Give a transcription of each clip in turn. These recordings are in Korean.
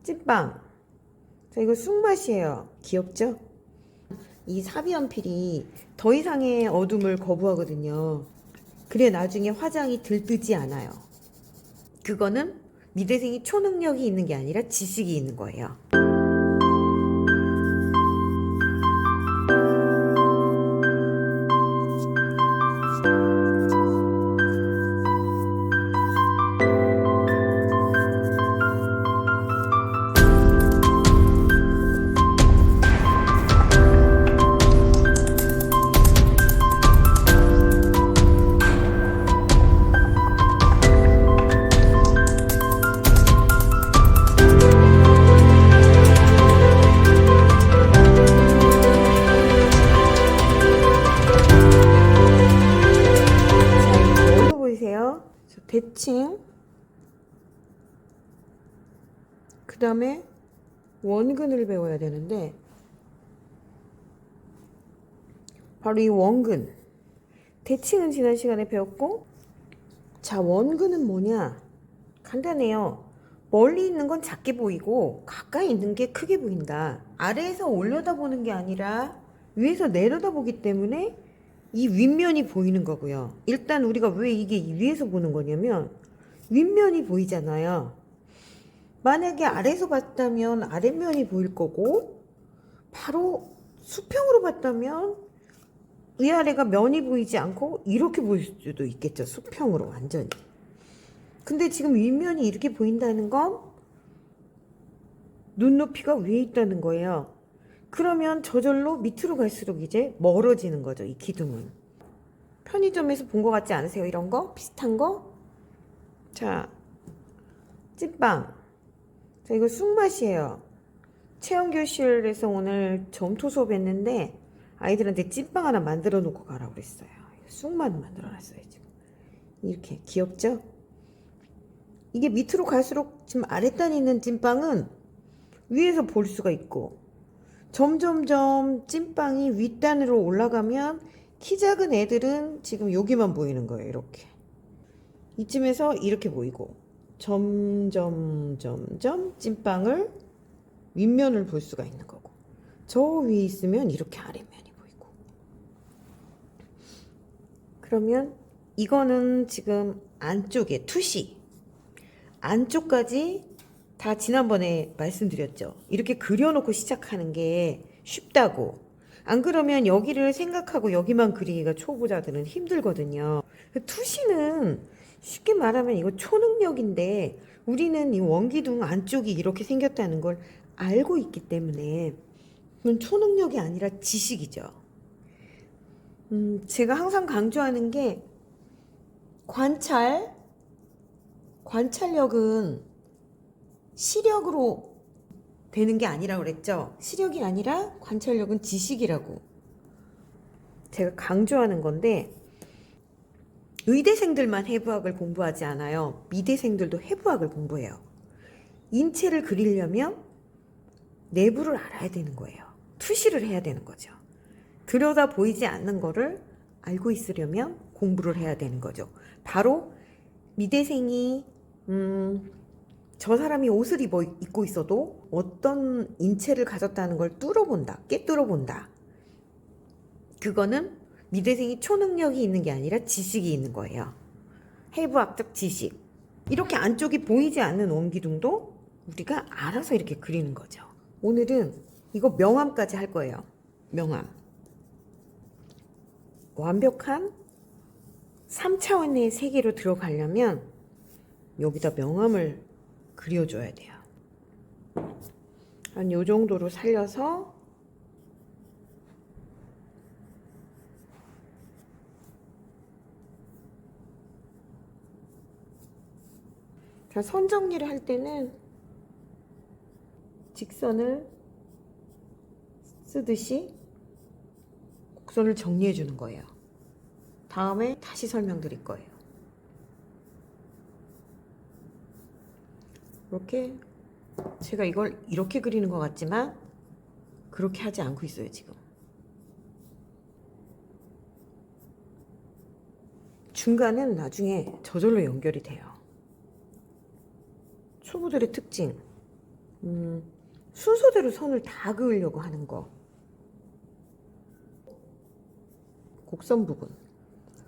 찐빵. 자, 이거 쑥맛이에요. 귀엽죠? 이 사비연필이 더 이상의 어둠을 거부하거든요. 그래 나중에 화장이 들뜨지 않아요. 그거는 미대생이 초능력이 있는 게 아니라 지식이 있는 거예요. 뭘로 보이세요? 대칭, 그 다음에 원근을 배워야 되는데 바로 이 원근. 대칭은 지난 시간에 배웠고, 자, 원근은 뭐냐? 간단해요. 멀리 있는 건 작게 보이고 가까이 있는 게 크게 보인다. 아래에서 올려다보는 게 아니라 위에서 내려다보기 때문에 이 윗면이 보이는 거고요. 일단 우리가 왜 이게 위에서 보는 거냐면 윗면이 보이잖아요. 만약에 아래에서 봤다면 아랫면이 보일 거고, 바로 수평으로 봤다면 위아래가 면이 보이지 않고 이렇게 보일 수도 있겠죠. 수평으로 완전히. 근데 지금 윗면이 이렇게 보인다는 건 눈높이가 위에 있다는 거예요. 그러면 저절로 밑으로 갈수록 이제 멀어지는 거죠. 이 기둥은. 편의점에서 본 것 같지 않으세요? 이런 거? 비슷한 거? 자, 찐빵. 자, 이거 쑥맛이에요. 체험교실에서 오늘 점토 수업 했는데 아이들한테 찐빵 하나 만들어 놓고 가라고 그랬어요. 쑥맛 만들어 놨어요, 지금. 이렇게 귀엽죠? 이게 밑으로 갈수록 지금 아랫단에 있는 찐빵은 위에서 볼 수가 있고, 점점점 찐빵이 윗단으로 올라가면 키 작은 애들은 지금 여기만 보이는 거예요. 이렇게. 이쯤에서 이렇게 보이고, 점점 찐빵을 윗면을 볼 수가 있는 거고, 저 위에 있으면 이렇게 아랫면이 보이고. 그러면 이거는 지금 안쪽에 투시, 안쪽까지 다 지난번에 말씀드렸죠. 이렇게 그려놓고 시작하는 게 쉽다고. 안 그러면 여기를 생각하고 여기만 그리기가 초보자들은 힘들거든요. 투시는 쉽게 말하면 이거 초능력인데, 우리는 이 원기둥 안쪽이 이렇게 생겼다는 걸 알고 있기 때문에 그건 초능력이 아니라 지식이죠. 제가 항상 강조하는 게 관찰력은 시력으로 되는 게 아니라고 그랬죠. 시력이 아니라 관찰력은 지식이라고 제가 강조하는 건데, 의대생들만 해부학을 공부하지 않아요. 미대생들도 해부학을 공부해요. 인체를 그리려면 내부를 알아야 되는 거예요. 투시를 해야 되는 거죠. 들여다 보이지 않는 거를 알고 있으려면 공부를 해야 되는 거죠. 바로 미대생이 저 사람이 옷을 입고 있어도 어떤 인체를 가졌다는 걸 뚫어본다, 꿰뚫어본다. 그거는 미대생이 초능력이 있는 게 아니라 지식이 있는 거예요. 해부학적 지식. 이렇게 안쪽이 보이지 않는 원기둥도 우리가 알아서 이렇게 그리는 거죠. 오늘은 이거 명암까지 할 거예요. 명암. 완벽한 3차원의 세계로 들어가려면 여기다 명암을 그려줘야 돼요. 한 요 정도로 살려서 자, 선 정리를 할 때는 직선을 쓰듯이 곡선을 정리해 주는 거예요. 다음에 다시 설명드릴 거예요. 이렇게 제가 이걸 이렇게 그리는 것 같지만 그렇게 하지 않고 있어요, 지금. 중간은 나중에 저절로 연결이 돼요. 초보들의 특징. 순서대로 선을 다 그으려고 하는 거. 곡선 부분.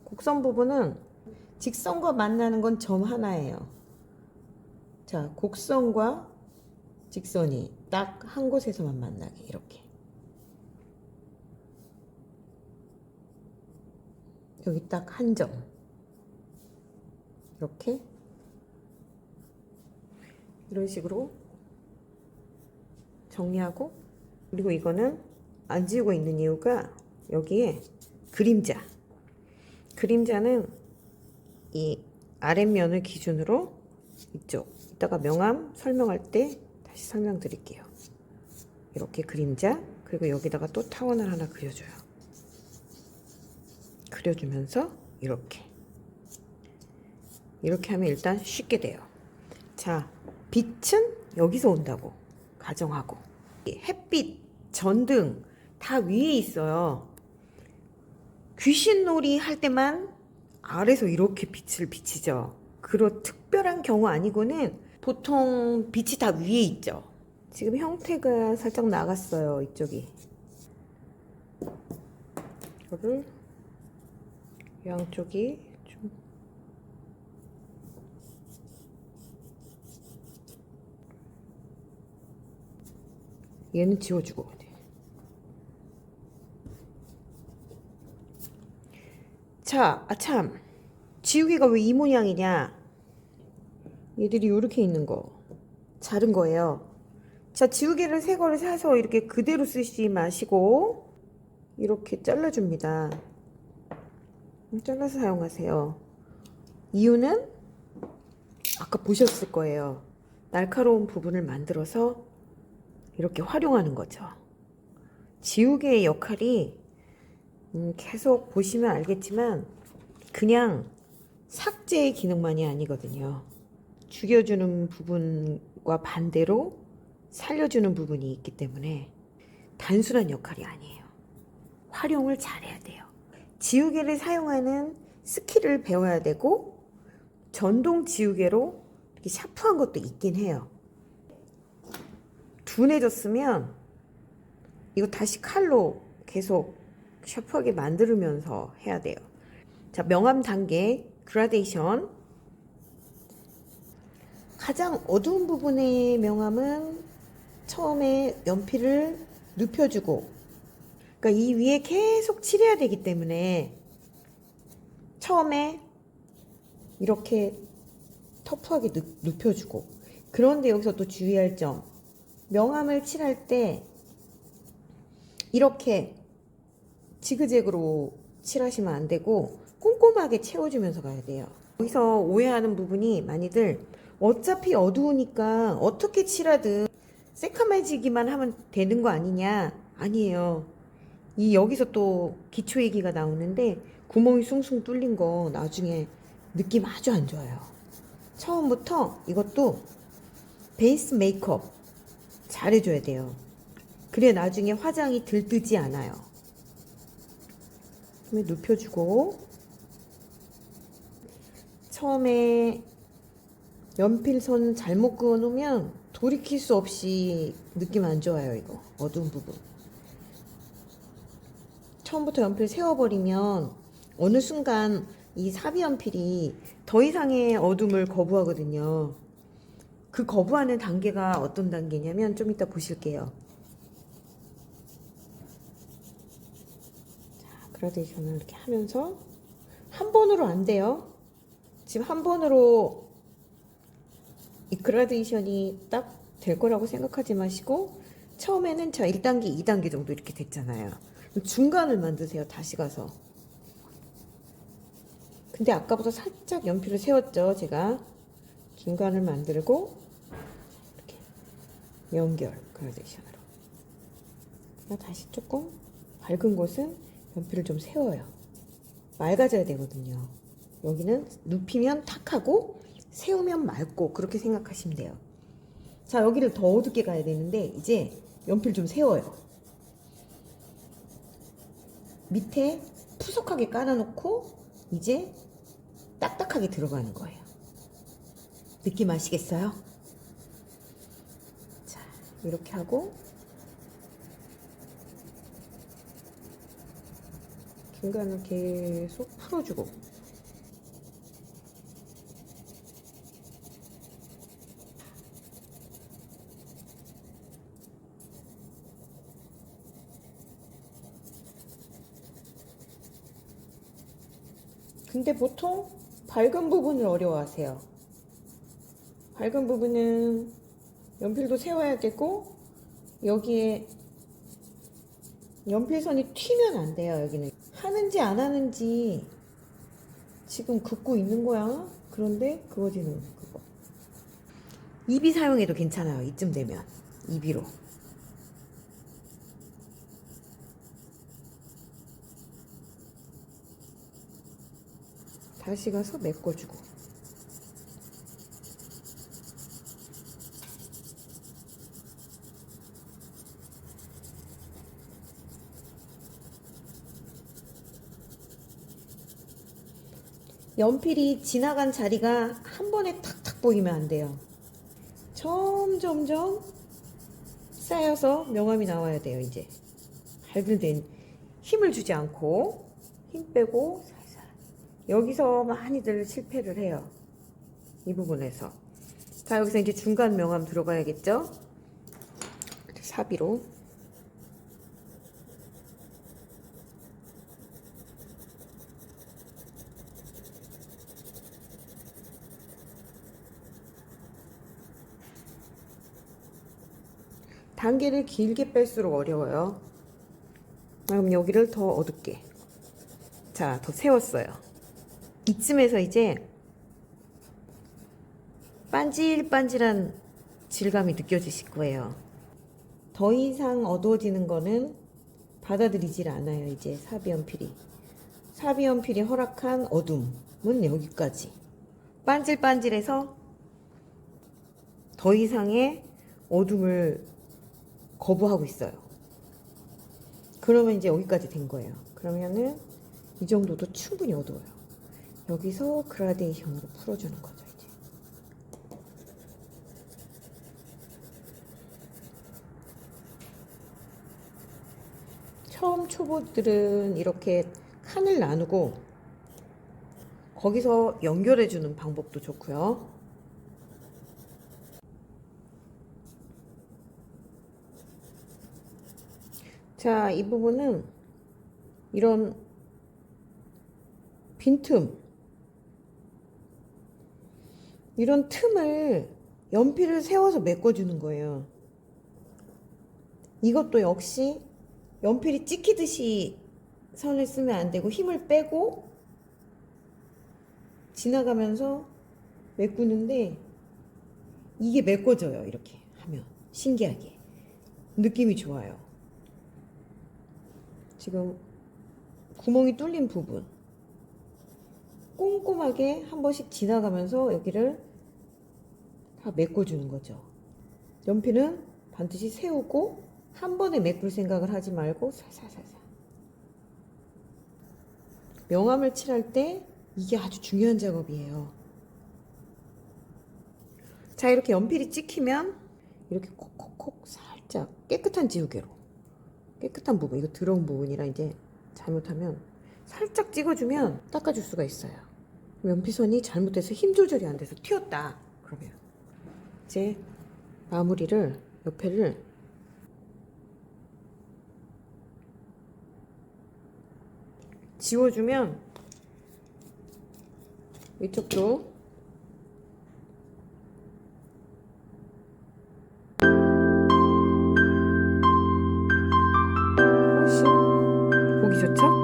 곡선 부분은 직선과 만나는 건 점 하나예요. 자, 곡선과 직선이 딱 한 곳에서만 만나게 이렇게. 여기 딱 한 점. 이렇게. 이런 식으로 정리하고, 그리고 이거는 안 지우고 있는 이유가 여기에 그림자는 이 아랫면을 기준으로 이쪽 이따가 명암 설명할 때 다시 설명드릴게요. 이렇게 그림자, 그리고 여기다가 또 타원을 하나 그려줘요. 그려주면서 이렇게 하면 일단 쉽게 돼요. 자, 빛은 여기서 온다고 가정하고, 햇빛, 전등 다 위에 있어요. 귀신놀이 할 때만 아래서 이렇게 빛을 비치죠. 그런 특별한 경우 아니고는 보통 빛이 다 위에 있죠. 지금 형태가 살짝 나갔어요, 이쪽이. 이거를 양쪽이 좀 얘는 지워주고. 자, 참, 지우개가 왜 이 모양이냐? 얘들이 이렇게 있는 거 자른 거예요. 자, 지우개를 새 거를 사서 이렇게 그대로 쓰지 마시고 이렇게 잘라줍니다. 잘라서 사용하세요. 이유는 아까 보셨을 거예요. 날카로운 부분을 만들어서 이렇게 활용하는 거죠. 지우개의 역할이 계속 보시면 알겠지만 그냥 삭제의 기능만이 아니거든요. 죽여주는 부분과 반대로 살려주는 부분이 있기 때문에 단순한 역할이 아니에요. 활용을 잘해야 돼요. 지우개를 사용하는 스킬을 배워야 되고, 전동 지우개로 이렇게 샤프한 것도 있긴 해요. 둔해졌으면 이거 다시 칼로 계속 샤프하게 만들면서 해야 돼요. 자, 명암 단계 그라데이션. 가장 어두운 부분의 명암은 처음에 연필을 눕혀주고, 그러니까 이 위에 계속 칠해야 되기 때문에 처음에 이렇게 터프하게 눕혀주고, 그런데 여기서 또 주의할 점, 명암을 칠할 때 이렇게 지그재그로 칠하시면 안 되고 꼼꼼하게 채워주면서 가야 돼요. 여기서 오해하는 부분이 많이들 어차피 어두우니까 어떻게 칠하든 새카매지기만 하면 되는 거 아니냐. 아니에요. 이 여기서 또 기초 얘기가 나오는데 구멍이 숭숭 뚫린 거 나중에 느낌 아주 안 좋아요. 처음부터 이것도 베이스 메이크업 잘해줘야 돼요. 그래 나중에 화장이 들뜨지 않아요. 눕혀주고, 처음에 연필선 잘못 그어 놓으면 돌이킬 수 없이 느낌 안 좋아요. 이거 어두운 부분 처음부터 연필 세워버리면 어느 순간 이 사비 연필이 더 이상의 어둠을 거부하거든요. 그 거부하는 단계가 어떤 단계냐면 좀 이따 보실게요. 자, 그라데이션을 이렇게 하면서 한 번으로 안 돼요. 지금 한 번으로 이 그라데이션이 딱 될 거라고 생각하지 마시고, 처음에는 자 1단계, 2단계 정도 이렇게 됐잖아요. 중간을 만드세요. 다시 가서. 근데 아까보다 살짝 연필을 세웠죠. 제가 중간을 만들고 이렇게 연결 그라데이션으로. 다시 조금 밝은 곳은 연필을 좀 세워요. 맑아져야 되거든요. 여기는 눕히면 탁하고 세우면 맑고, 그렇게 생각하시면 돼요. 자, 여기를 더 어둡게 가야 되는데 이제 연필 좀 세워요. 밑에 푸석하게 깔아놓고 이제 딱딱하게 들어가는 거예요. 느낌 아시겠어요? 자, 이렇게 하고 중간을 계속 풀어주고 근데 보통 밝은 부분을 어려워하세요. 밝은 부분은 연필도 세워야겠고 여기에 연필선이 튀면 안 돼요. 여기는 하는지 안 하는지 지금 긋고 있는 거야. 그런데 그어지는 그거. 입이 사용해도 괜찮아요. 이쯤 되면 입이로. 다시 가서 메꿔주고. 연필이 지나간 자리가 한 번에 탁탁 보이면 안 돼요. 점점점 쌓여서 명암이 나와야 돼요. 이제 밝은 데는 힘을 주지 않고 힘 빼고 살살. 여기서 많이들 실패를 해요. 이 부분에서. 자, 여기서 이제 중간 명암 들어가야겠죠? 사비로. 단계를 길게 뺄수록 어려워요. 그럼 여기를 더 어둡게. 자, 더 세웠어요. 이쯤에서 이제 반질반질한 질감이 느껴지실 거예요. 더 이상 어두워지는 거는 받아들이질 않아요. 이제 사비연필이. 사비연필이 허락한 어둠은 여기까지. 반질반질해서 더 이상의 어둠을 거부하고 있어요. 그러면 이제 여기까지 된 거예요. 그러면은 이 정도도 충분히 어두워요. 여기서 그라데이션으로 풀어주는 거죠. 이제 처음 초보들은 이렇게 칸을 나누고 거기서 연결해 주는 방법도 좋고요. 자, 이 부분은 이런 빈틈, 이런 틈을 연필을 세워서 메꿔주는 거예요. 이것도 역시 연필이 찍히듯이 선을 쓰면 안 되고 힘을 빼고 지나가면서 메꾸는데 이게 메꿔져요. 이렇게 하면 신기하게 느낌이 좋아요. 지금 구멍이 뚫린 부분 꼼꼼하게 한 번씩 지나가면서 여기를 다 메꿔주는 거죠. 연필은 반드시 세우고 한 번에 메꿀 생각을 하지 말고 살살살살. 명암을 칠할 때 이게 아주 중요한 작업이에요. 자, 이렇게 연필이 찍히면 이렇게 콕콕콕 살짝 깨끗한 지우개로 깨끗한 부분, 이거 더러운 부분이라 이제 잘못하면 살짝 찍어주면 닦아줄 수가 있어요. 연필선이 잘못돼서 힘 조절이 안 돼서 튀었다. 그러면 이제 마무리를 옆에를 지워주면 이쪽도 훨씬 보기 좋죠?